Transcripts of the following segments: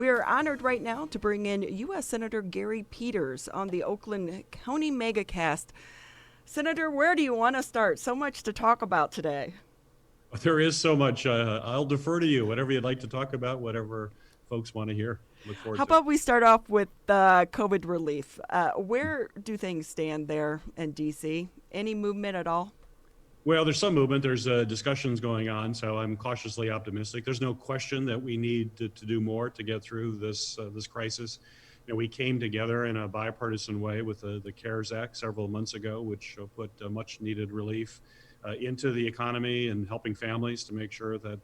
We are honored right now to bring in U.S. Senator Gary Peters on the Oakland County Megacast. Senator, where do you want to start? So much to talk about today. There is so much. I'll defer to you. Whatever you'd like to talk about, whatever folks want to hear. Look forward How to it. about we start off with COVID relief? Where do things stand there in D.C.? Any movement at all? Well, there's some movement. There's discussions going on, so I'm cautiously optimistic. There's no question that we need to do more to get through this crisis. We came together in a bipartisan way with the CARES Act several months ago, which put much needed relief into the economy and helping families to make sure that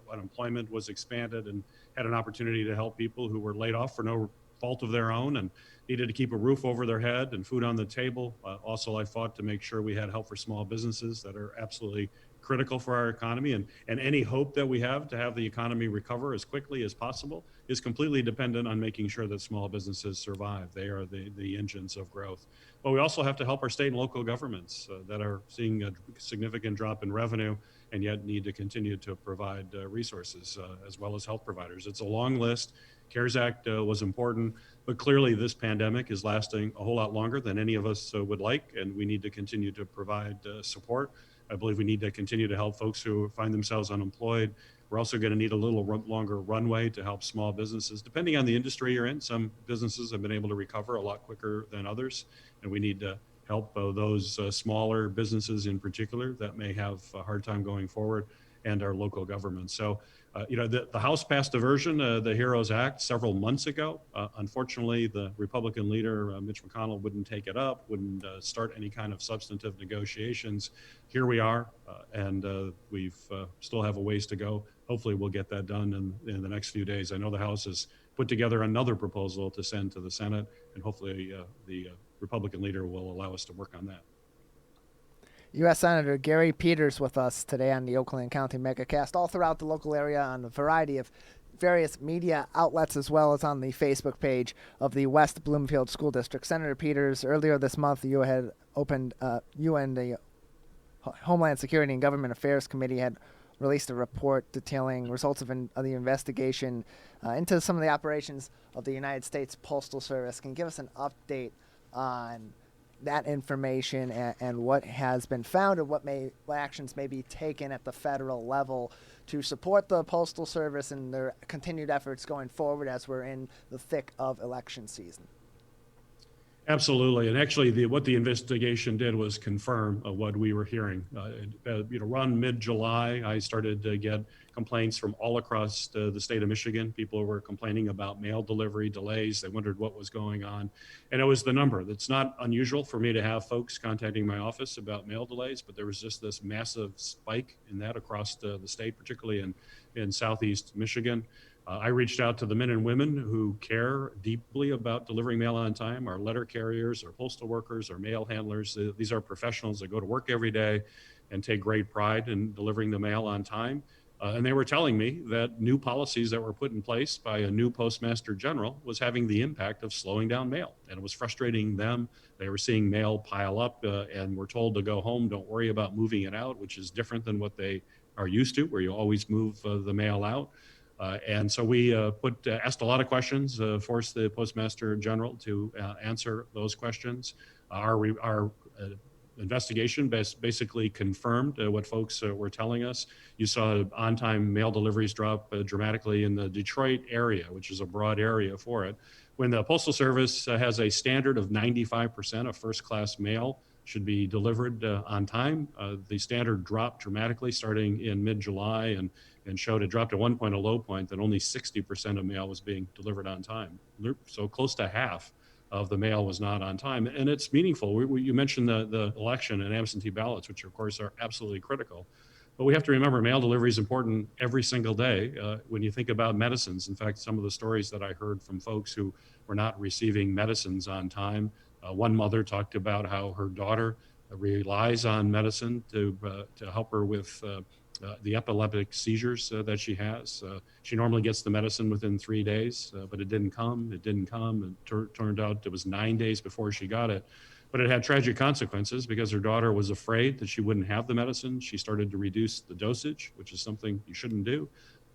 unemployment was expanded and had an opportunity to help people who were laid off for no fault of their own and needed to keep a roof over their head and food on the table. Also, I fought to make sure we had help for small businesses that are absolutely critical for our economy. And any hope that we have to have the economy recover as quickly as possible is completely dependent on making sure that small businesses survive. They are the engines of growth. But we also have to help our state and local governments that are seeing a significant drop in revenue and yet need to continue to provide resources as well as health providers. It's a long list. CARES Act was important, but clearly this pandemic is lasting a whole lot longer than any of us would like, and we need to continue to provide support. I believe we need to continue to help folks who find themselves unemployed. We're also going to need a little longer runway to help small businesses. Depending on the industry you're in, some businesses have been able to recover a lot quicker than others, and we need to help those smaller businesses in particular that may have a hard time going forward, and our local government. So, the House passed a version, the HEROES Act, several months ago. Unfortunately, the Republican leader, Mitch McConnell, wouldn't take it up, wouldn't start any kind of substantive negotiations. Here we are, and we've still have a ways to go. Hopefully, we'll get that done in the next few days. I know the House has put together another proposal to send to the Senate, and hopefully the Republican leader will allow us to work on that. U.S. Senator Gary Peters with us today on the Oakland County Megacast, all throughout the local area on a variety of various media outlets, as well as on the Facebook page of the West Bloomfield School District. Senator Peters, earlier this month, you and the Homeland Security and Government Affairs Committee had released a report detailing results of the investigation into some of the operations of the United States Postal Service. Can you give us an update on that information and what has been found and what actions may be taken at the federal level to support the Postal Service and their continued efforts going forward as we're in the thick of election season? Absolutely, and actually, what the investigation did was confirm what we were hearing. Around mid-July, I started to get complaints from all across the state of Michigan. People were complaining about mail delivery delays. They wondered what was going on, and it was the number. It's not unusual for me to have folks contacting my office about mail delays, but there was just this massive spike in that across the state, particularly in southeast Michigan. I reached out to the men and women who care deeply about delivering mail on time, our letter carriers, our postal workers, our mail handlers. These are professionals that go to work every day and take great pride in delivering the mail on time. And they were telling me that new policies that were put in place by a new postmaster general was having the impact of slowing down mail. And it was frustrating them. They were seeing mail pile up and were told to go home, don't worry about moving it out, which is different than what they are used to, where you always move the mail out. And so we asked a lot of questions, forced the Postmaster General to answer those questions. Our investigation basically confirmed what folks were telling us. You saw on-time mail deliveries drop dramatically in the Detroit area, which is a broad area for it. When the Postal Service has a standard of 95% of first-class mail should be delivered on time, the standard dropped dramatically starting in mid-July and showed it dropped at one point, a low point, that only 60% of mail was being delivered on time. So close to half of the mail was not on time. And it's meaningful. You mentioned the election and absentee ballots, which of course are absolutely critical. But we have to remember mail delivery is important every single day when you think about medicines. In fact, some of the stories that I heard from folks who were not receiving medicines on time, one mother talked about how her daughter relies on medicine to help her with the epileptic seizures that she has. She normally gets the medicine within 3 days, but it didn't come. It turned out it was 9 days before she got it. But it had tragic consequences because her daughter was afraid that she wouldn't have the medicine. She started to reduce the dosage, which is something you shouldn't do.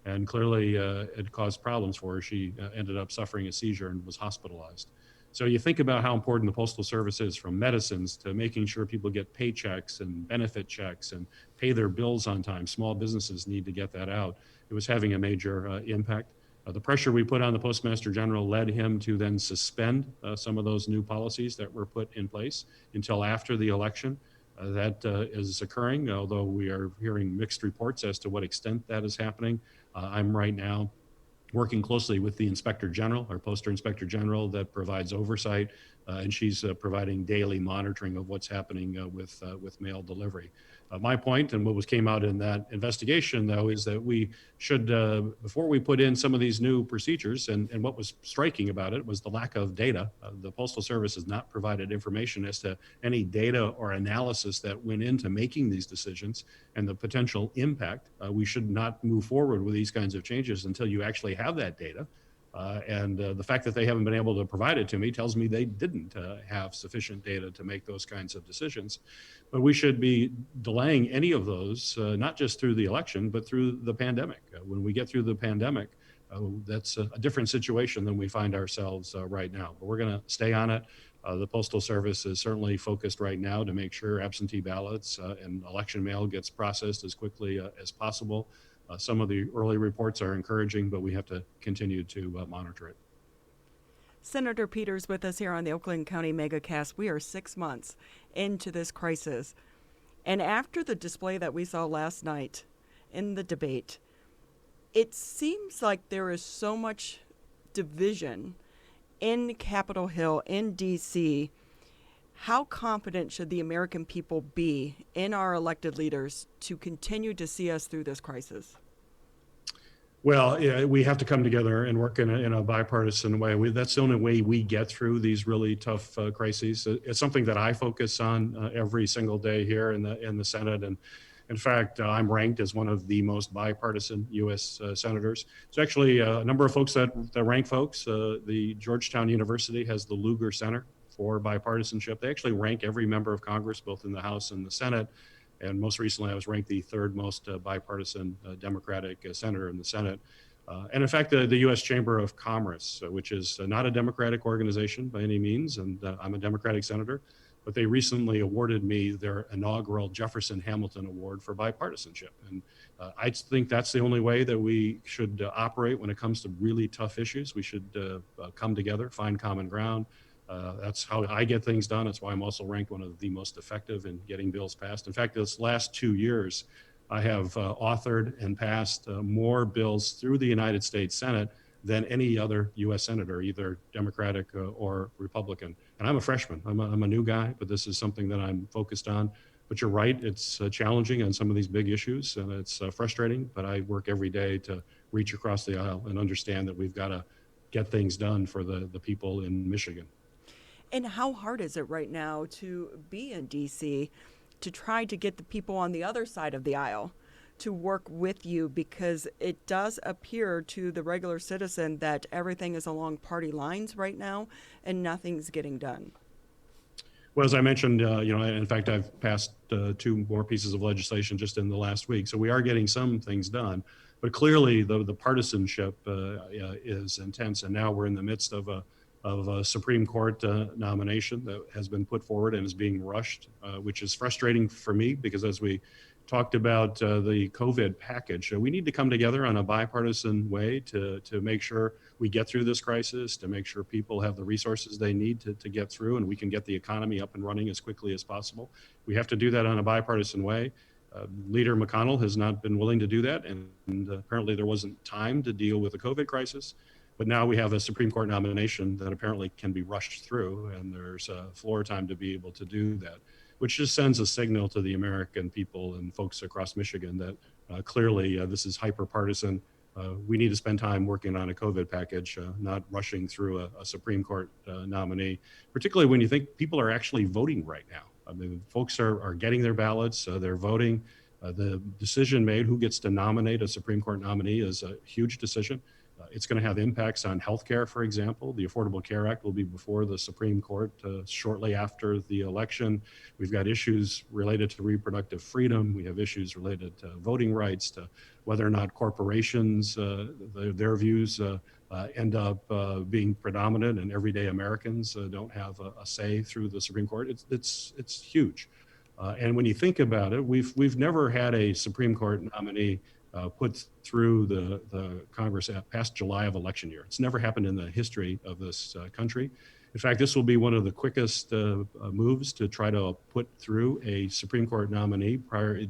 And clearly it caused problems for her. She ended up suffering a seizure and was hospitalized. So you think about how important the Postal Service is, from medicines to making sure people get paychecks and benefit checks and pay their bills on time. Small businesses need to get that out. It was having a major impact. The pressure we put on the Postmaster General led him to then suspend some of those new policies that were put in place until after the election. That is occurring, although we are hearing mixed reports as to what extent that is happening. I'm right now working closely with the Inspector General, our Poster Inspector General, that provides oversight, and she's providing daily monitoring of what's happening with mail delivery. My point, and what came out in that investigation, though, is that we should, before we put in some of these new procedures, and what was striking about it was the lack of data. The Postal Service has not provided information as to any data or analysis that went into making these decisions and the potential impact. We should not move forward with these kinds of changes until you actually have that data. And the fact that they haven't been able to provide it to me tells me they didn't have sufficient data to make those kinds of decisions. But we should be delaying any of those, not just through the election, but through the pandemic. When we get through the pandemic, that's a different situation than we find ourselves right now. But we're going to stay on it. The Postal Service is certainly focused right now to make sure absentee ballots and election mail gets processed as quickly as possible. Some of the early reports are encouraging, but we have to continue to monitor it. Senator Peters with us here on the Oakland County MegaCast. We are 6 months into this crisis. And after the display that we saw last night in the debate, it seems like there is so much division in Capitol Hill, in D.C. How confident should the American people be in our elected leaders to continue to see us through this crisis? Well, yeah, we have to come together and work in a bipartisan way. That's the only way we get through these really tough crises. It's something that I focus on every single day here in the Senate. And in fact, I'm ranked as one of the most bipartisan U.S. senators. There's actually a number of folks that rank folks. The Georgetown University has the Lugar Center for bipartisanship. They actually rank every member of Congress, both in the House and the Senate. And most recently, I was ranked the third most bipartisan Democratic senator in the Senate. And in fact, the U.S. Chamber of Commerce, which is not a Democratic organization by any means, and I'm a Democratic senator, but they recently awarded me their inaugural Jefferson Hamilton Award for bipartisanship. And I think that's the only way that we should operate when it comes to really tough issues. We should come together, find common ground. That's how I get things done. That's why I'm also ranked one of the most effective in getting bills passed. In fact, this last 2 years, I have authored and passed more bills through the United States Senate than any other U.S. senator, either Democratic or Republican. And I'm a freshman. I'm a new guy, but this is something that I'm focused on. But you're right, it's challenging on some of these big issues, and it's frustrating, but I work every day to reach across the aisle and understand that we've got to get things done for the people in Michigan. And how hard is it right now to be in D.C. to try to get the people on the other side of the aisle to work with you, because it does appear to the regular citizen that everything is along party lines right now and nothing's getting done? Well, as I mentioned, in fact, I've passed 2 more pieces of legislation just in the last week. So we are getting some things done. But clearly, the partisanship is intense. And now we're in the midst of a Supreme Court nomination that has been put forward and is being rushed, which is frustrating for me, because as we talked about the COVID package, we need to come together on a bipartisan way to make sure we get through this crisis, to make sure people have the resources they need to get through, and we can get the economy up and running as quickly as possible. We have to do that on a bipartisan way. Leader McConnell has not been willing to do that, and apparently there wasn't time to deal with the COVID crisis. But now we have a Supreme Court nomination that apparently can be rushed through, and there's floor time to be able to do that, which just sends a signal to the American people and folks across Michigan that clearly this is hyper-partisan. We need to spend time working on a COVID package, not rushing through a Supreme Court nominee, particularly when you think people are actually voting right now. I mean, folks are getting their ballots, they're voting. The decision made who gets to nominate a Supreme Court nominee is a huge decision. It's going to have impacts on healthcare, for example. The Affordable Care Act will be before the Supreme Court shortly after the election. We've got issues related to reproductive freedom. We have issues related to voting rights, to whether or not corporations, their views end up being predominant and everyday Americans don't have a say through the Supreme Court. It's huge. And when you think about it, we've never had a Supreme Court nominee put through the Congress past July of election year. It's never happened in the history of this country. In fact, this will be one of the quickest moves to try to put through a Supreme Court nominee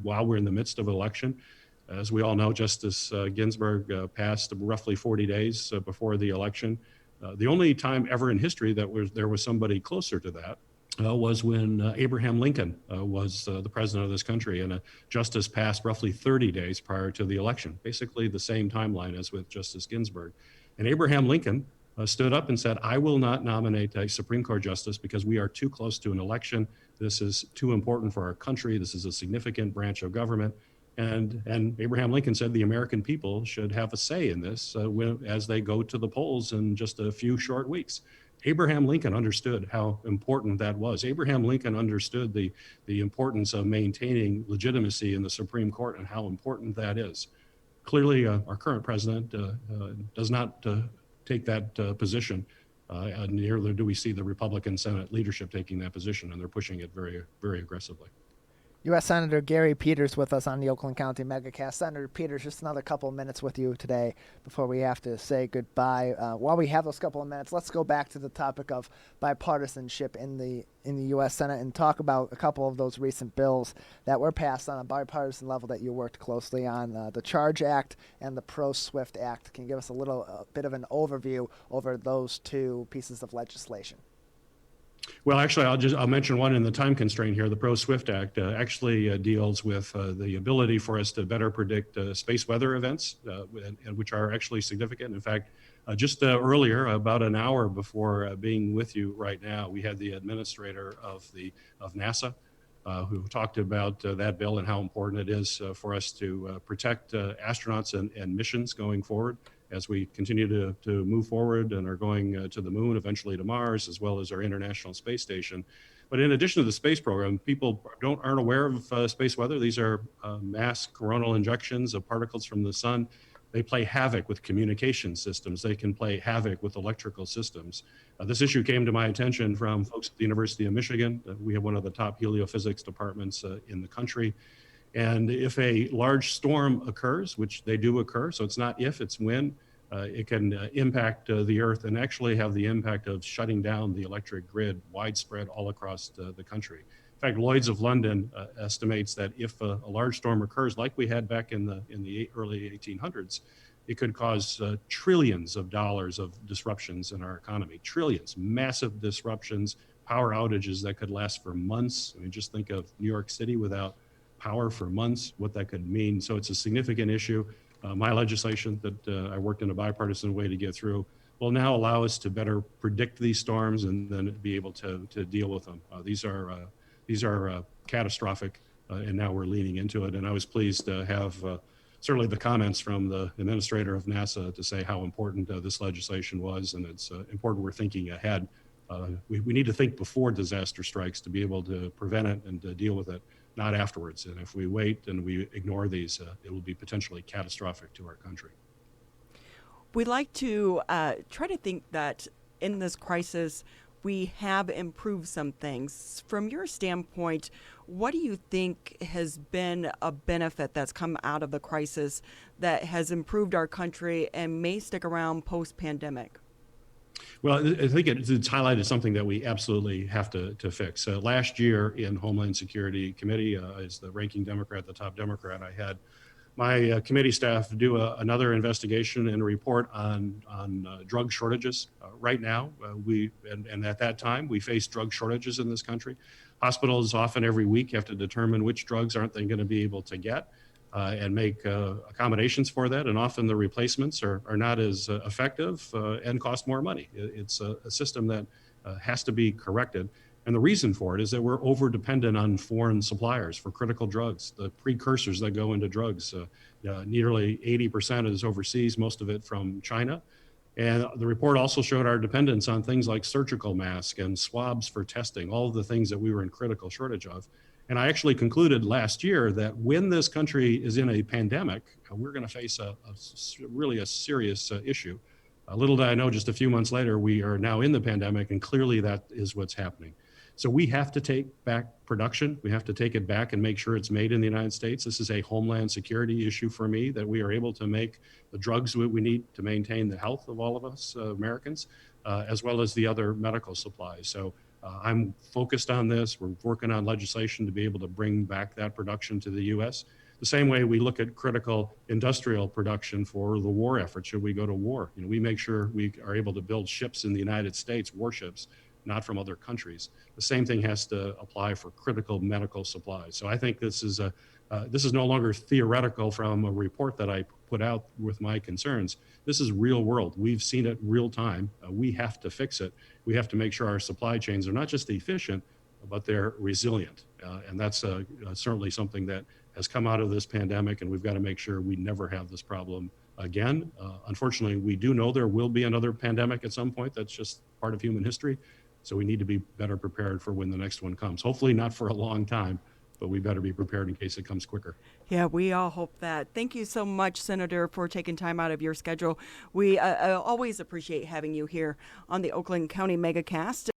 while we're in the midst of an election. As we all know, Justice Ginsburg passed roughly 40 days before the election. The only time ever in history that there was somebody closer to that was when Abraham Lincoln was the president of this country, and a justice passed roughly 30 days prior to the election, basically the same timeline as with Justice Ginsburg. And Abraham Lincoln stood up and said, I will not nominate a Supreme Court justice because we are too close to an election. This is too important for our country. This is a significant branch of government. And Abraham Lincoln said the American people should have a say in this as they go to the polls in just a few short weeks. Abraham Lincoln understood how important that was. Abraham Lincoln understood the importance of maintaining legitimacy in the Supreme Court and how important that is. Clearly, our current president does not take that position. Neither do we see the Republican Senate leadership taking that position, and they're pushing it very, very aggressively. U.S. Senator Gary Peters with us on the Oakland County MegaCast. Senator Peters, just another couple of minutes with you today before we have to say goodbye. While we have those couple of minutes, let's go back to the topic of bipartisanship in the U.S. Senate and talk about a couple of those recent bills that were passed on a bipartisan level that you worked closely on, the CHARGE Act and the Pro-SWIFT Act. Can you give us a bit of an overview over those two pieces of legislation? Well, actually, I'll mention one in the time constraint here. The Pro-SWIFT Act actually deals with the ability for us to better predict space weather events, which are actually significant. In fact, just earlier, about an hour before being with you right now, we had the administrator of NASA who talked about that bill and how important it is for us to protect astronauts and missions going forward, as we continue to move forward and are going to the moon, eventually to Mars, as well as our International Space Station. But in addition to the space program, people aren't aware of space weather. These are mass coronal injections of particles from the sun. They play havoc with communication systems. They can play havoc with electrical systems. This issue came to my attention from folks at the University of Michigan. We have one of the top heliophysics departments in the country. And if a large storm occurs, which they do occur, so it's not if, it's when, it can impact the Earth and actually have the impact of shutting down the electric grid widespread all across the country. In fact, Lloyd's of London estimates that if a large storm occurs, like we had back in the early 1800s, it could cause trillions of dollars of disruptions in our economy. Trillions, massive disruptions, power outages that could last for months. I mean, just think of New York City without power for months, what that could mean. So it's a significant issue. My legislation that I worked in a bipartisan way to get through will now allow us to better predict these storms and then be able to deal with them. These are catastrophic, and now we're leaning into it. And I was pleased to have certainly the comments from the administrator of NASA to say how important this legislation was, and it's important we're thinking ahead. We need to think before disaster strikes to be able to prevent it and to deal with it, not afterwards. And if we wait and we ignore these, it will be potentially catastrophic to our country. We like to try to think that in this crisis, we have improved some things. From your standpoint, what do you think has been a benefit that's come out of the crisis that has improved our country and may stick around post-pandemic? Well, I think it's highlighted something that we absolutely have to fix. Last year in Homeland Security Committee, as the ranking Democrat, the top Democrat, I had my committee staff do another investigation and a report on drug shortages. Right now, and at that time, we faced drug shortages in this country. Hospitals often every week have to determine which drugs aren't they going to be able to get. And make accommodations for that. And often the replacements are not as effective and cost more money. It's a system that has to be corrected. And the reason for it is that we're over dependent on foreign suppliers for critical drugs, the precursors that go into drugs. Nearly 80% is overseas, most of it from China. And the report also showed our dependence on things like surgical masks and swabs for testing, all of the things that we were in critical shortage of. And I actually concluded last year that when this country is in a pandemic, we're going to face really a serious issue. Little did I know, just a few months later, we are now in the pandemic, and clearly that is what's happening. So we have to take back production. We have to take it back and make sure it's made in the United States. This is a homeland security issue for me, that we are able to make the drugs we need to maintain the health of all of us Americans, as well as the other medical supplies. So I'm focused on this. We're working on legislation to be able to bring back that production to the U.S. The same way we look at critical industrial production for the war effort should we go to war. We make sure we are able to build ships in the United States, warships, not from other countries. The same thing has to apply for critical medical supplies. So I think this is no longer theoretical from a report that I put out with my concerns. This is real world. We've seen it real time. We have to fix it. We have to make sure our supply chains are not just efficient, but they're resilient. And that's certainly something that has come out of this pandemic, and we've got to make sure we never have this problem again. Unfortunately, we do know there will be another pandemic at some point. That's just part of human history. So we need to be better prepared for when the next one comes. Hopefully not for a long time, but we better be prepared in case it comes quicker. Yeah, we all hope that. Thank you so much, Senator, for taking time out of your schedule. We always appreciate having you here on the Oakland County MegaCast.